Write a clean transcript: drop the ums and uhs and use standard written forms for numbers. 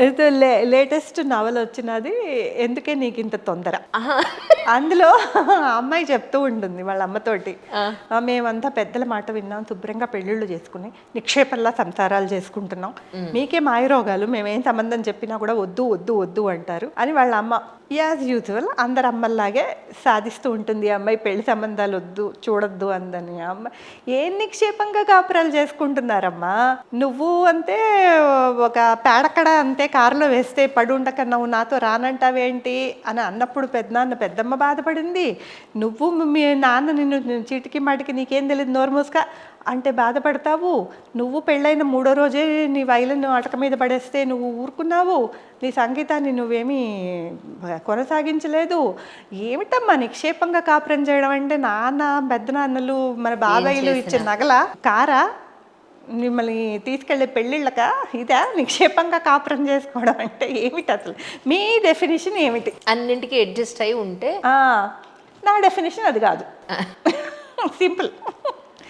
అయితే లేటెస్ట్ నవల వచ్చినది ఎందుకే నీకు ఇంత తొందర. అందులో అమ్మాయి చెప్తూ ఉంటుంది వాళ్ళ అమ్మతోటి, మేమంతా పెద్దల మాట విన్నాం, శుభ్రంగా పెళ్ళిళ్ళు చేసుకుని నిక్షేపంలా సంసారాలు చేసుకుంటున్నాం, మీకే మాయరోగాలు, మేమేం సంబంధం చెప్పినా కూడా వద్దు వద్దు వద్దు అంటారు అని వాళ్ళ అమ్మ యాజ్ యూజువల్ అందరు అమ్మల్లాగే సాధిస్తూ ఉంటుంది. అమ్మాయి పెళ్లి సంబంధాలు వద్దు చూడొద్దు అందని. అమ్మాయి ఏం నిక్షేపంగా కాపురాలు చేసుకుంటున్నారమ్మా, నువ్వు అంతే ఒక పేడక్కడ అంతే కారులో వేస్తే పడుండక నువ్వు నాతో రానంటావేంటి అని అన్నప్పుడు పెద్దమ్మ బాధపడింది. నువ్వు మీ నాన్న నిన్ను చీటికి మాటికి నీకేం తెలియదు నోరు మూసుక అంటే బాధపడతావు. నువ్వు పెళ్ళైన 3వ రోజే నీ వైలను అటక మీద పడేస్తే నువ్వు ఊరుకున్నావు, నీ సంగీతాన్ని నువ్వేమీ కొనసాగించలేదు. ఏమిటమ్మా నిక్షేపంగా కాపురం చేయడం అంటే? నాన్న పెద్దనాన్నలు మన బాబాయిలు ఇచ్చే నగల కారా మిమ్మల్ని తీసుకెళ్లే పెళ్ళిళ్ళక ఇదా నిక్షేపంగా కాపురం చేసుకోవడం అంటే? ఏమిటి అసలు మీ డెఫినేషన్ ఏమిటి? అన్నింటికి అడ్జస్ట్ అయి ఉంటే నా డెఫినేషన్ అది కాదు. సింపుల్.